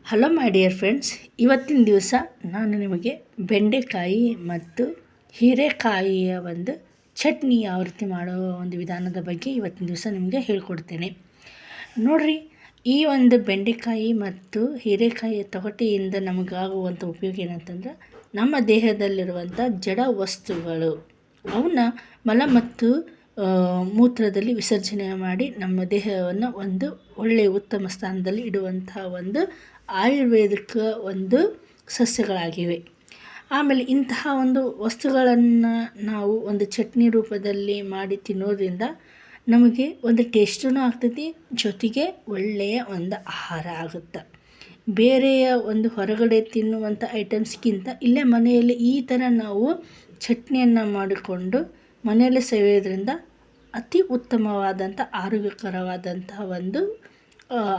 Hello my dear friends, ಇವತ್ತಿನ ದಿವಸ ನಾನು ನಿಮಗೆ ಬೆಂಡೆಕಾಯಿ ಮತ್ತು ಹೀರೆಕಾಯಿಯ ಒಂದು ಚಟ್ನಿ ಯಾವ ರೀತಿ ಮಾಡೋ ಒಂದು ವಿಧಾನದ ಬಗ್ಗೆ ಇವತ್ತಿನ ದಿವಸ ನಿಮಗೆ ಹೇಳ್ಕೊಡ್ತೇನೆ. ನೋಡಿರಿ, ಈ ಒಂದು ಬೆಂಡೆಕಾಯಿ ಮತ್ತು ಹೀರೆಕಾಯಿಯ ತೊಗಟೆಯಿಂದ ನಮಗಾಗುವಂಥ ಉಪಯೋಗ ಏನಂತಂದ್ರೆ, ನಮ್ಮ ದೇಹದಲ್ಲಿರುವಂಥ ಜಡ ವಸ್ತುಗಳು ಅವನ್ನ ಮಲ ಮತ್ತು ಮೂತ್ರದಲ್ಲಿ ವಿಸರ್ಜನೆ ಮಾಡಿ ನಮ್ಮ ದೇಹವನ್ನು ಒಂದು ಒಳ್ಳೆಯ ಉತ್ತಮ ಸ್ಥಾನದಲ್ಲಿ ಇಡುವಂತಹ ಒಂದು ಆಯುರ್ವೇದಿಕ ಒಂದು ಸಸ್ಯಗಳಾಗಿವೆ. ಆಮೇಲೆ ಇಂತಹ ಒಂದು ವಸ್ತುಗಳನ್ನು ನಾವು ಒಂದು ಚಟ್ನಿ ರೂಪದಲ್ಲಿ ಮಾಡಿ ತಿನ್ನೋದ್ರಿಂದ ನಮಗೆ ಒಂದು ಟೇಸ್ಟೂ ಆಗ್ತೈತಿ, ಜೊತೆಗೆ ಒಳ್ಳೆಯ ಒಂದು ಆಹಾರ ಆಗುತ್ತೆ. ಬೇರೆಯ ಒಂದು ಹೊರಗಡೆ ತಿನ್ನುವಂಥ ಐಟಮ್ಸ್ಗಿಂತ ಇಲ್ಲೇ ಮನೆಯಲ್ಲಿ ಈ ಥರ ನಾವು ಚಟ್ನಿಯನ್ನು ಮಾಡಿಕೊಂಡು ಮನೆಯಲ್ಲೇ ಸೇವಿಯೋದ್ರಿಂದ ಅತಿ ಉತ್ತಮವಾದಂಥ ಆರೋಗ್ಯಕರವಾದಂತಹ ಒಂದು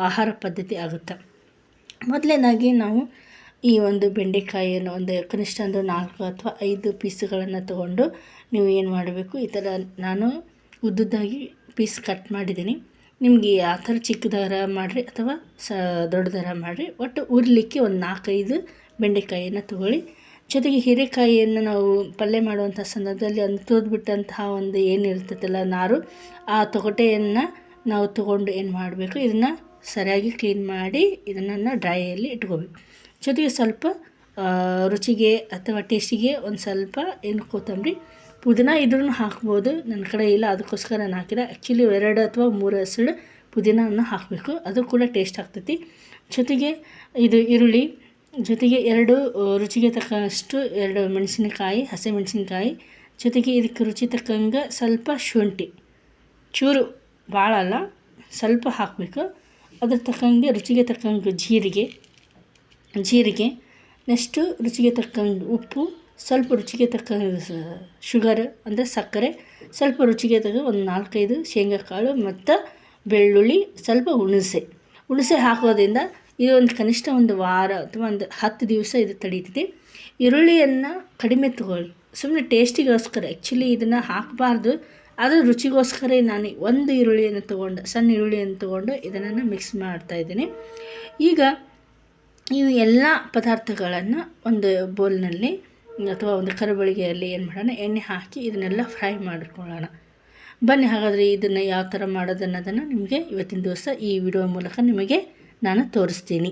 ಆಹಾರ ಪದ್ಧತಿ ಆಗುತ್ತೆ. ಮೊದಲನೇದಾಗಿ ನಾವು ಈ ಒಂದು ಬೆಂಡೆಕಾಯಿಯನ್ನು ಒಂದು ಕನಿಷ್ಠ ಒಂದು 4 ಅಥವಾ 5 ಪೀಸ್ಗಳನ್ನು ತೊಗೊಂಡು ನೀವು ಏನು ಮಾಡಬೇಕು, ಈ ಥರ ನಾನು ಉದ್ದುದ್ದಾಗಿ ಪೀಸ್ ಕಟ್ ಮಾಡಿದ್ದೀನಿ. ನಿಮಗೆ ಯಾವ ಥರ ಚಿಕ್ಕದಾರ ಮಾಡಿರಿ ಅಥವಾ ದೊಡ್ಡದಾರ ಮಾಡಿರಿ, ಒಟ್ಟು ಉರ್ಲಿಕ್ಕೆ ಒಂದು 4-5 ಬೆಂಡೆಕಾಯಿಯನ್ನು ತೊಗೊಳ್ಳಿ. ಜೊತೆಗೆ ಹೀರೆಕಾಯಿಯನ್ನು ನಾವು ಪಲ್ಯ ಮಾಡುವಂಥ ಸಂದರ್ಭದಲ್ಲಿ ತುರಿದ್ಬಿಟ್ಟಂತಹ ಒಂದು ಏನಿರ್ತೈತಲ್ಲ ನಾರು, ಆ ತೊಗಟೆಯನ್ನು ನಾವು ತೊಗೊಂಡು ಏನು ಮಾಡಬೇಕು, ಇದನ್ನು ಸರಿಯಾಗಿ ಕ್ಲೀನ್ ಮಾಡಿ ಇದನ್ನು ಡ್ರೈಯಲ್ಲಿ ಇಟ್ಕೋಬೇಕು. ಜೊತೆಗೆ ಸ್ವಲ್ಪ ರುಚಿಗೆ ಅಥವಾ ಟೇಸ್ಟಿಗೆ ಒಂದು ಸ್ವಲ್ಪ ಕೊತ್ತಂಬರಿ, ಪುದೀನ ಇದ್ರೂ ಹಾಕ್ಬೋದು. ನನ್ನ ಕಡೆ ಇಲ್ಲ, ಅದಕ್ಕೋಸ್ಕರ ನಾನು ಹಾಕಿಲ್ಲ. ಆ್ಯಕ್ಚುಲಿ 2 ಅಥವಾ 3 ಹಸಿಳು ಪುದೀನವನ್ನು ಹಾಕಬೇಕು, ಅದು ಕೂಡ ಟೇಸ್ಟ್ ಆಗ್ತೈತಿ. ಜೊತೆಗೆ ಇದು ಈರುಳ್ಳಿ, ಜೊತೆಗೆ 2 ರುಚಿಗೆ ತಕ್ಕಷ್ಟು 2 ಮೆಣಸಿನಕಾಯಿ, ಹಸಿಮೆಣಸಿನಕಾಯಿ, ಜೊತೆಗೆ ಇದಕ್ಕೆ ರುಚಿ ತಕ್ಕಂಗೆ ಸ್ವಲ್ಪ ಶುಂಠಿ, ಚೂರು ಭಾಳ ಅಲ್ಲ, ಸ್ವಲ್ಪ ಹಾಕಬೇಕು. ಅದ್ರ ತಕ್ಕಂಗೆ ರುಚಿಗೆ ತಕ್ಕಂಗೆ ಜೀರಿಗೆ, ನೆಕ್ಸ್ಟು ರುಚಿಗೆ ತಕ್ಕಂಗೆ ಉಪ್ಪು, ಸ್ವಲ್ಪ ರುಚಿಗೆ ತಕ್ಕಂಗೆ ಶುಗರ್ ಅಂದರೆ ಸಕ್ಕರೆ, ಸ್ವಲ್ಪ ರುಚಿಗೆ ತಕ್ಕ ಒಂದು 4-5 ಶೇಂಗಾ ಕಾಳು ಮತ್ತು ಬೆಳ್ಳುಳ್ಳಿ, ಸ್ವಲ್ಪ ಹುಣಸೆ ಹಾಕೋದ್ರಿಂದ ಇದು ಒಂದು ಕನಿಷ್ಠ ಒಂದು ವಾರ ಅಥವಾ ಒಂದು 10 ದಿವಸ ಇದು ತಡೀತೈತಿ. ಈರುಳ್ಳಿಯನ್ನು ಕಡಿಮೆ ತೊಗೊಳ್ಳಿ, ಸುಮ್ಮನೆ ಟೇಸ್ಟಿಗೋಸ್ಕರ. ಆ್ಯಕ್ಚುಲಿ ಇದನ್ನು ಹಾಕಬಾರ್ದು, ಆದರೆ ರುಚಿಗೋಸ್ಕರ ನಾನು ಒಂದು ಈರುಳ್ಳಿಯನ್ನು ತೊಗೊಂಡು, ಸಣ್ಣ ಈರುಳ್ಳಿಯನ್ನು ತೊಗೊಂಡು ಇದನ್ನು ಮಿಕ್ಸ್ ಮಾಡ್ತಾಯಿದ್ದೀನಿ. ಈಗ ಇವು ಎಲ್ಲ ಪದಾರ್ಥಗಳನ್ನು ಒಂದು ಬೌಲ್ನಲ್ಲಿ ಅಥವಾ ಒಂದು ಕರಿಬಳಿಗೆಯಲ್ಲಿ ಏನು ಮಾಡೋಣ, ಎಣ್ಣೆ ಹಾಕಿ ಇದನ್ನೆಲ್ಲ ಫ್ರೈ ಮಾಡಿಕೊಳ್ಳೋಣ. ಬನ್ನಿ ಹಾಗಾದರೆ ಇದನ್ನು ಯಾವ ಥರ ಮಾಡೋದು ಅನ್ನೋದನ್ನು ನಿಮಗೆ ಇವತ್ತಿನ ದಿವಸ ಈ ವಿಡಿಯೋ ಮೂಲಕ ನಿಮಗೆ ನಾನು ತೋರಿಸ್ತೀನಿ.